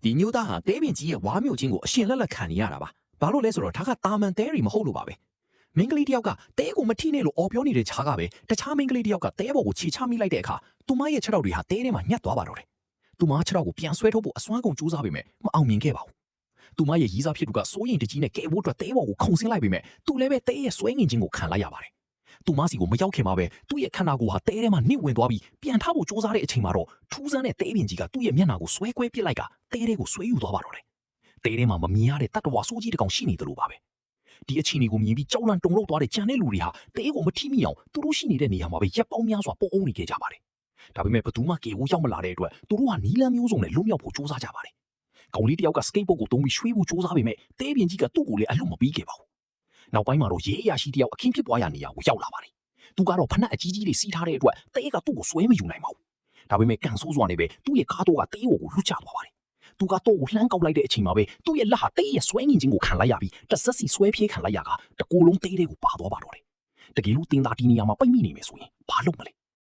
ဒီမျိုးသားဟာတဲပင်ကြီးရဲ့ဝါမျိုးချင်းကိုအရှင်လက်လက်ခံနေရတာပါဘာလို့လဲဆိုတော့ဒါကတာမန်တဲရီမဟုတ်လို့ပါပဲမင်းကလေးတယောက်ကတဲကိုမထိနဲ့လို့အော်ပြောနေတဲ့ခြားကပဲတခြားမင်းကလေးတယောက်ကတဲဘော်ကိုခြေချမိလိုက်တဲ့အခါသူမရဲ့ခြေထောက်တွေဟာတဲထဲမှာညှက်သွားပါတော့တယ်သူမခြေထောက်ကိုပြန်ဆွဲထုတ်ဖို့အစွမ်းကုန်ကြိုးစားပေမဲ့မအောင်မြင်ခဲ့ပါဘူးသူမရဲ့ရီးစားဖြစ်သူကစိုးရင်တကြီးနဲ့ကဲဖို့အတွက်တဲဘော်ကိုခုန်ဆင်းလိုက်ပေမဲ့သူလည်းပဲတဲရဲ့ဆွဲငင်ချင်းကိုခံလိုက်ရပါတယ်သူမစီကိုမရောက်ခင်မှာပဲသူ့ရဲ့ခန္ဓာကိုယ်ဟာတဲထဲမှာနှိမ့်ဝင်သွားပြီးပြန်ထားဖို့ကြိုးစားတဲ့အချိန်မှာတော့ထူးဆန်းတဲ့တဲပင်ကြီးကသူ့ရဲ့မျက်နှာကိုဆွဲကွဲပစ်လိုက်ကတဲထဲကိုဆွဲယူသွားပါတော့တယ်တဲထဲမှာမမြင်ရတဲ့တတ္တဝါဆိုးကြီးတစ်ကောင်ရှိနေတယ်လို့ပါပဲဒီအချိန်ကိုမြင်ပြီးကြောက်လန့်တုန်လှုပ်သွားတဲ့ကြံတဲ့လူတွေဟာတဲကိုမထိမိအောင်သူတို့ရှိနေတဲ့နေရာမှာပဲရက်ပေါင်းများစွာပုံအုံနေကြပါတယ်ဒါပေမဲ့ဘသူမှကေကိုရောက်မလာတဲ့အတွက်သူတို့ဟာနီလန်းမျိုးစုံနဲ့လွတ်မြောက်ဖို့ကြိုးစားကြပါတယ်ကောင်လေးတယောက်ကစကိတ်ဘုတ်ကိုတုံးပြီးရွှေ့ဖို့ကြိုးစားပေမဲ့တဲပင်ကြီးကသူ့ကိုလည်းအလွတ်မပေးခဲ့ပါဘူးနောက်ပိုင်းမှာတော့ရေးအရာရှိတယောက်အခင်းဖြစ်ပွားရနေရာကိုရောက်လာပါတယ်သူကတော့ဖနက်အကြီးကြီးတွေစီးထားတဲ့အတွက်တဲကသူ့ကိုဆွဲမယူနိုင်ပါဘူးဒါပေမဲ့ကန်ဆိုးစွာနဲ့ပဲသူ့ရဲ့ကားတော့ကတဲကိုလွတ်ချသွားပါတယ်သူကတော့လှမ်းကောက်လိုက်တဲ့အချိန်မှာပဲသူ့ရဲ့လက်ဟာတဲရဲ့ဆွဲငင်ချင်းကိုခံလိုက်ရပြီးတစ်ဆက်စီဆွဲပြေးခံလိုက်ရကတကူလုံးတဲတွေကိုပါသွားပါတော့တယ်တကယ်လို့တင်သားဒီနေရာမှာပိတ်မိနေမယ်ဆိုရင်ဘာလုပ်မလဲ